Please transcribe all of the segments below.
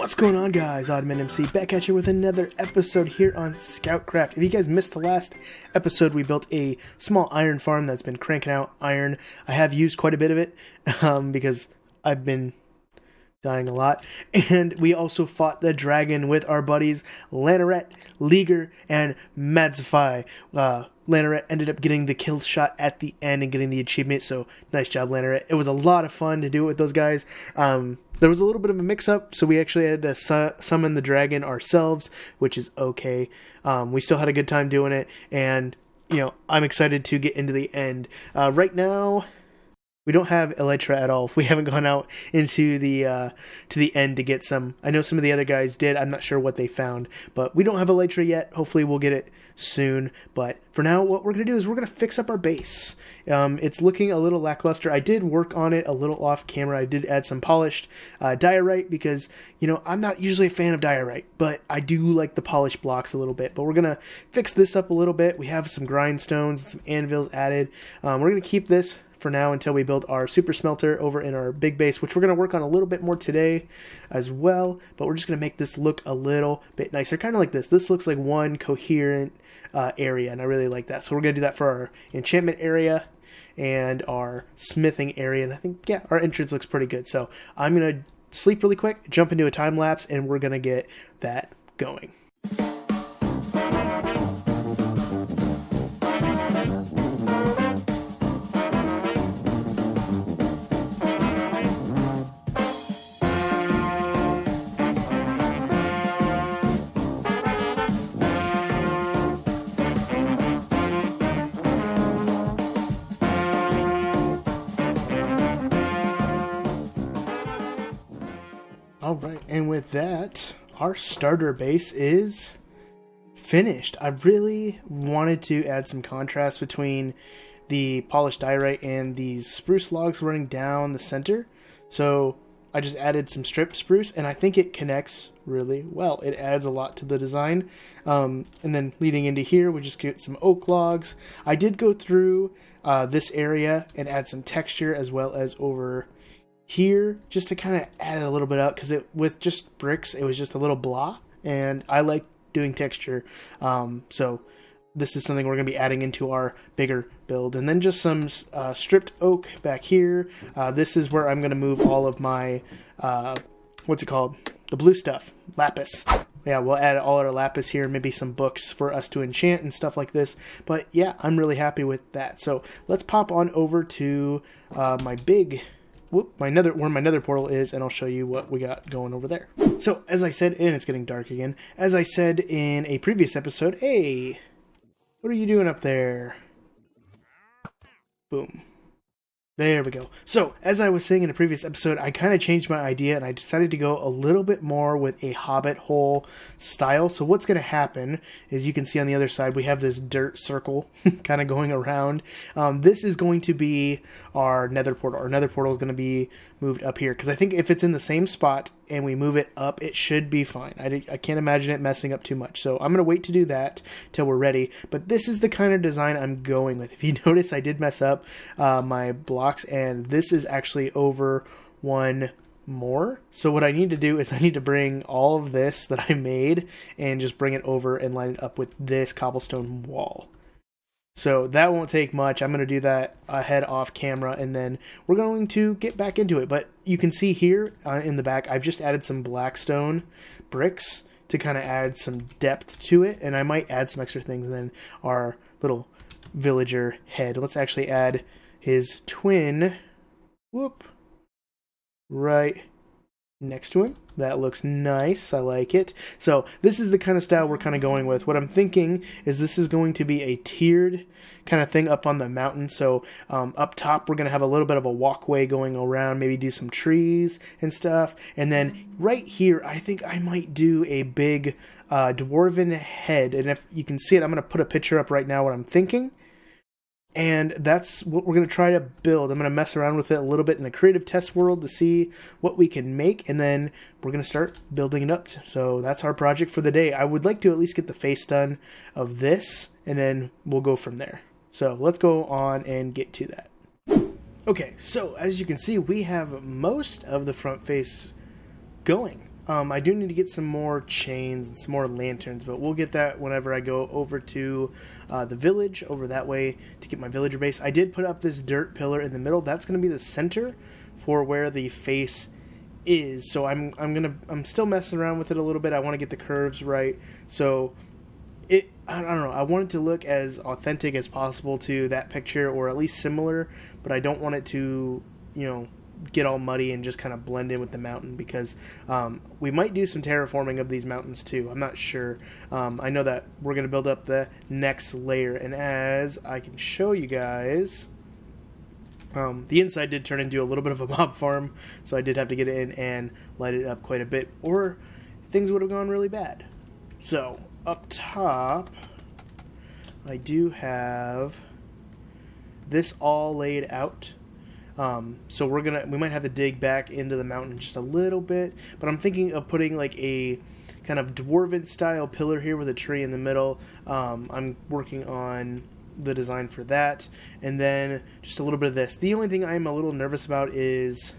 What's going on, guys? OddManMC back at you with another episode here on Scoutcraft. If you guys missed the last episode, we built a small iron farm that's been cranking out iron. I have used quite a bit of it because I've been dying a lot. And we also fought the dragon with our buddies Lanaret, Leaguer, and Madzify. Lanaret ended up getting the kill shot at the end and getting the achievement, so nice job, Lanaret. It was a lot of fun to do it with those guys. There was a little bit of a mix-up, so we actually had to summon the dragon ourselves, which is okay. We still had a good time doing it, and I'm excited to get into the end. Right now, we don't have elytra at all. We haven't gone out into the end to get some. I know some of the other guys did. I'm not sure what they found, but we don't have elytra yet. Hopefully we'll get it soon. But for now, what we're going to do is we're going to fix up our base. It's looking a little lackluster. I did work on it a little off camera. I did add some polished diorite because, I'm not usually a fan of diorite, but I do like the polished blocks a little bit. But we're going to fix this up a little bit. We have some grindstones and some anvils added. We're going to keep this for now until we build our super smelter over in our big base, which we're going to work on a little bit more today as well, but we're just going to make this look a little bit nicer, kind of like this. This looks like one coherent area, and I really like that. So we're going to do that for our enchantment area and our smithing area, and I think, yeah, our entrance looks pretty good. So I'm going to sleep really quick, jump into a time lapse, and we're going to get that going. Alright, and with that, our starter base is finished. I really wanted to add some contrast between the polished diorite and these spruce logs running down the center. So I just added some stripped spruce, and I think it connects really well. It adds a lot to the design. And then leading into here, we just get some oak logs. I did go through this area and add some texture as well as over here, just to kind of add it a little bit out, because with just bricks it was just a little blah, and I like doing texture. So this is something we're going to be adding into our bigger build. And then just some stripped oak back here. This is where I'm going to move all of my what's it called, the blue stuff, lapis. Yeah, we'll add all our lapis here, maybe some books for us to enchant and stuff like this. But yeah, I'm really happy with that. So let's pop on over to my big where my nether portal is, and I'll show you what we got going over there. So, as I said, and it's getting dark again, as I said in a previous episode, hey, what are you doing up there? Boom. There we go. So, as I was saying in a previous episode, I kind of changed my idea, and I decided to go a little bit more with a hobbit hole style. So what's going to happen is, you can see on the other side, we have this dirt circle kind of going around. This is going to be our nether portal. Our nether portal is going to be moved up here, because I think if it's in the same spot and we move it up, it should be fine. I can't imagine it messing up too much. So I'm going to wait to do that till we're ready. But this is the kind of design I'm going with. If you notice, I did mess up my blocks, and this is actually over one more. So what I need to do is I need to bring all of this that I made and just bring it over and line it up with this cobblestone wall. So that won't take much. I'm going to do that ahead off camera, and then we're going to get back into it. But you can see here in the back, I've just added some blackstone bricks to kind of add some depth to it, and I might add some extra things. And then our little villager head. Let's actually add his twin, right next to him. That looks nice. I like it. So this is the kind of style we're kind of going with. What I'm thinking is this is going to be a tiered kind of thing up on the mountain. So up top, we're going to have a little bit of a walkway going around, maybe do some trees and stuff. And then right here, I think I might do a big dwarven head. And if you can see it, I'm going to put a picture up right now what I'm thinking. And that's what we're going to try to build. I'm going to mess around with it a little bit in a creative test world to see what we can make, and then we're going to start building it up. So that's our project for the day. I would like to at least get the face done of this, and then we'll go from there. So let's go on and get to that. Okay, so as you can see, we have most of the front face going. I do need to get some more chains and some more lanterns, but we'll get that whenever I go over to the village, over that way to get my villager base. I did put up this dirt pillar in the middle. That's going to be the center for where the face is. So I'm still messing around with it a little bit. I want to get the curves right. So I don't know. I want it to look as authentic as possible to that picture, or at least similar, but I don't want it to, get all muddy and just kind of blend in with the mountain, because we might do some terraforming of these mountains too. I'm not sure. I know that we're going to build up the next layer, and as I can show you guys, the inside did turn into a little bit of a mob farm, so I did have to get it in and light it up quite a bit, or things would have gone really bad. So up top, I do have this all laid out. So we might have to dig back into the mountain just a little bit, but I'm thinking of putting like a kind of dwarven style pillar here with a tree in the middle. I'm working on the design for that, and then just a little bit of this. The only thing I'm a little nervous about is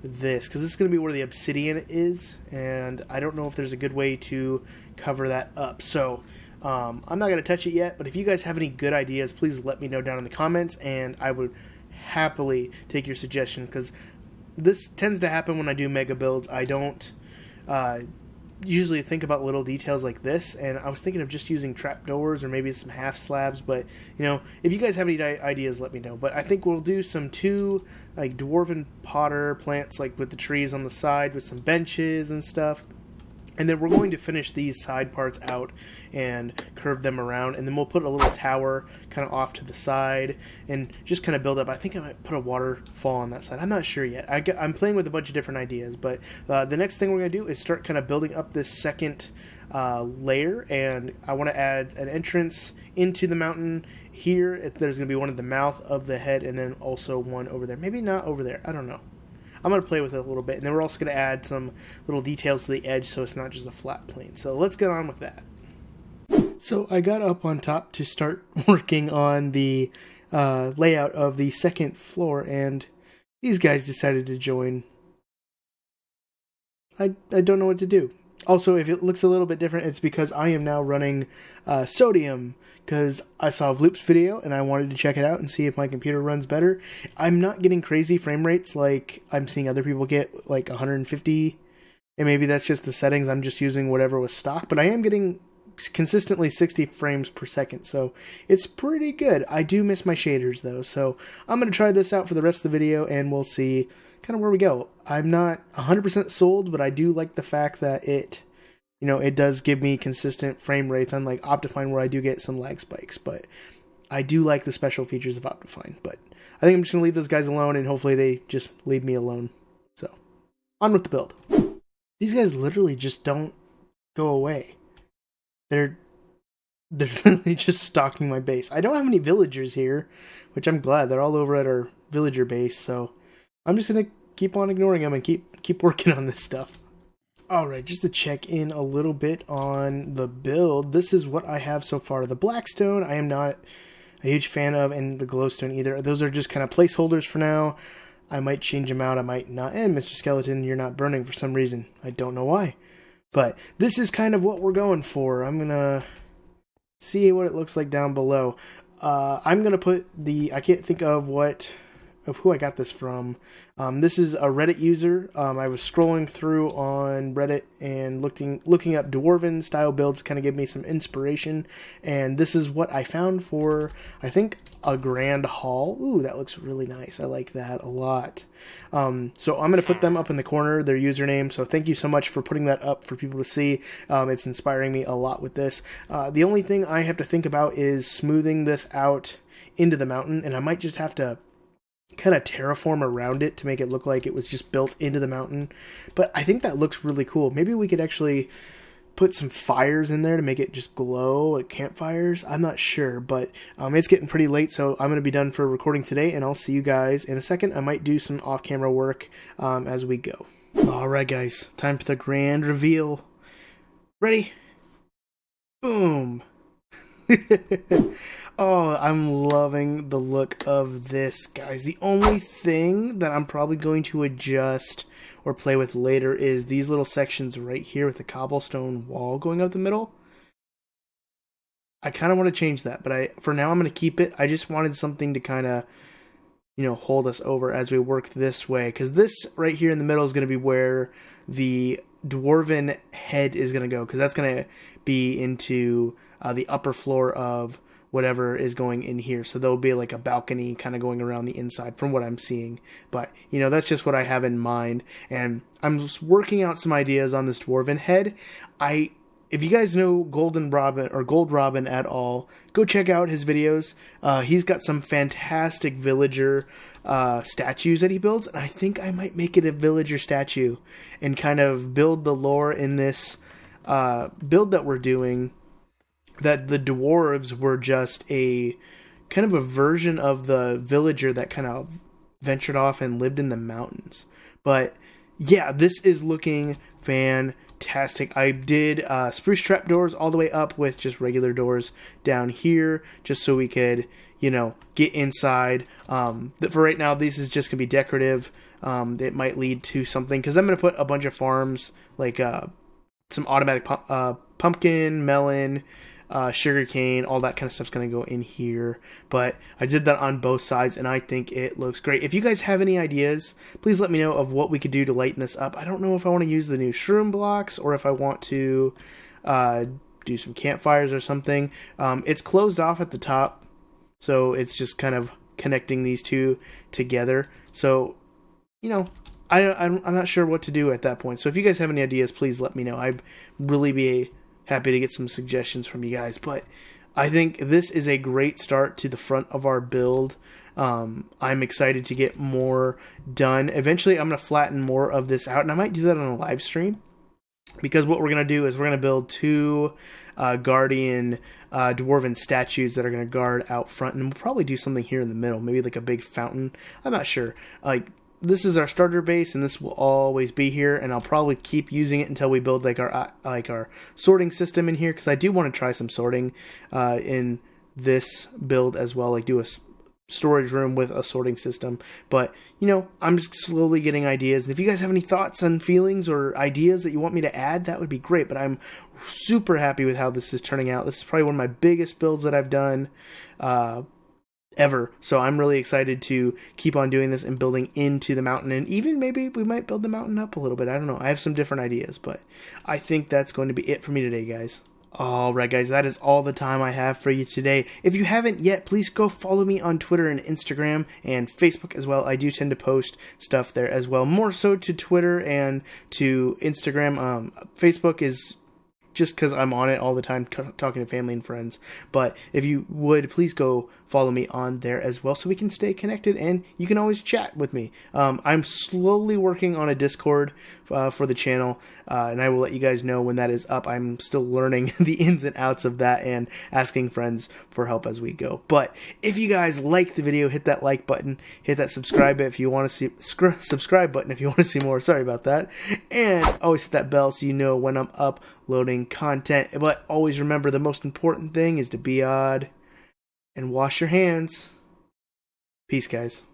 this, because this is going to be where the obsidian is, and I don't know if there's a good way to cover that up. So I'm not going to touch it yet, but if you guys have any good ideas, please let me know down in the comments, and I would happily take your suggestions, because this tends to happen when I do mega builds. I don't usually think about little details like this, and I was thinking of just using trapdoors or maybe some half slabs, but if you guys have any ideas, let me know. But I think we'll do some 2 like dwarven potter plants, like with the trees on the side with some benches and stuff. And then we're going to finish these side parts out and curve them around. And then we'll put a little tower kind of off to the side and just kind of build up. I think I might put a waterfall on that side. I'm not sure yet. I'm playing with a bunch of different ideas. But the next thing we're going to do is start kind of building up this second layer. And I want to add an entrance into the mountain here. There's going to be one at the mouth of the head, and then also one over there. Maybe not over there. I don't know. I'm going to play with it a little bit, and then we're also going to add some little details to the edge so it's not just a flat plane. So let's get on with that. So I got up on top to start working on the layout of the second floor, and these guys decided to join. I don't know what to do. Also, if it looks a little bit different, it's because I am now running sodium, because I saw Vloop's video and I wanted to check it out and see if my computer runs better. I'm not getting crazy frame rates like I'm seeing other people get, like 150, and maybe that's just the settings. I'm just using whatever was stock, but I am getting consistently 60 frames per second, so it's pretty good. I do miss my shaders though, so I'm going to try this out for the rest of the video and we'll see kind of where we go. I'm not 100% sold, but I do like the fact that it does give me consistent frame rates, unlike Optifine where I do get some lag spikes. But I do like the special features of Optifine. But I think I'm just going to leave those guys alone, and hopefully they just leave me alone. So, on with the build. These guys literally just don't go away. They're literally just stalking my base. I don't have any villagers here, which I'm glad. They're all over at our villager base, so I'm just going to keep on ignoring them and keep working on this stuff. Alright, just to check in a little bit on the build, this is what I have so far. The Blackstone I am not a huge fan of, and the Glowstone either. Those are just kind of placeholders for now. I might change them out, I might not. And Mr. Skeleton, you're not burning for some reason. I don't know why. But this is kind of what we're going for. I'm going to see what it looks like down below. I'm going to put I can't think of who I got this from. This is a Reddit user. I was scrolling through on Reddit and looking up Dwarven style builds, kind of gave me some inspiration, and this is what I found for, I think, a grand hall. Ooh, that looks really nice. I like that a lot. So I'm going to put them up in the corner, their username, so thank you so much for putting that up for people to see. It's inspiring me a lot with this. The only thing I have to think about is smoothing this out into the mountain, and I might just have to kind of terraform around it to make it look like it was just built into the mountain. But I think that looks really cool. Maybe we could actually put some fires in there to make it just glow, like campfires. I'm not sure, but it's getting pretty late, so I'm going to be done for recording today, and I'll see you guys in a second. I might do some off-camera work as we go. Alright guys, time for the grand reveal. Ready? Boom! Oh, I'm loving the look of this, guys. The only thing that I'm probably going to adjust or play with later is these little sections right here with the cobblestone wall going up the middle. I kind of want to change that, but for now I'm going to keep it. I just wanted something to kind of, hold us over as we work this way, because this right here in the middle is going to be where the dwarven head is going to go, because that's going to be into the upper floor of whatever is going in here. So there'll be like a balcony kind of going around the inside from what I'm seeing. But, that's just what I have in mind. And I'm just working out some ideas on this dwarven head. If you guys know Golden Robin or Gold Robin at all, go check out his videos. He's got some fantastic villager statues that he builds. And I think I might make it a villager statue and kind of build the lore in this build that we're doing, that the dwarves were just a kind of a version of the villager that kind of ventured off and lived in the mountains. But yeah, this is looking fantastic. I did spruce trapdoors all the way up with just regular doors down here, just so we could, get inside. For right now, this is just going to be decorative. It might lead to something, because I'm going to put a bunch of farms, like some automatic pumpkin, melon, sugarcane, all that kind of stuff's going to go in here. But I did that on both sides, and I think it looks great. If you guys have any ideas, please let me know of what we could do to lighten this up. I don't know if I want to use the new shroom blocks, or if I want to do some campfires or something. It's closed off at the top, so it's just kind of connecting these two together. So, I'm not sure what to do at that point. So if you guys have any ideas, please let me know. I'd really be happy to get some suggestions from you guys. But I think this is a great start to the front of our build. I'm excited to get more done. Eventually, I'm going to flatten more of this out, and I might do that on a live stream, because what we're going to do is we're going to build two guardian dwarven statues that are going to guard out front, and we'll probably do something here in the middle, maybe like a big fountain. I'm not sure. This is our starter base, and this will always be here, and I'll probably keep using it until we build our sorting system in here, because I do want to try some sorting in this build as well, like do a storage room with a sorting system. But I'm just slowly getting ideas, and if you guys have any thoughts and feelings or ideas that you want me to add, that would be great. But I'm super happy with how this is turning out. This is probably one of my biggest builds that I've done ever. So I'm really excited to keep on doing this and building into the mountain, and even maybe we might build the mountain up a little bit. I don't know. I have some different ideas, but I think that's going to be it for me today, guys. Alright guys, that is all the time I have for you today. If you haven't yet, please go follow me on Twitter and Instagram and Facebook as well. I do tend to post stuff there as well, more so to Twitter and to Instagram. Facebook is just because I'm on it all the time talking to family and friends. But if you would, please go follow me on there as well, so we can stay connected and you can always chat with me. I'm slowly working on a Discord for the channel, and I will let you guys know when that is up. I'm still learning the ins and outs of that and asking friends for help as we go. But if you guys like the video, hit that like button, hit that subscribe if you want to see subscribe button if you want to see more. Sorry about that. And always hit that bell so you know when I'm uploading content. But always remember, the most important thing is to be odd and wash your hands. Peace, guys.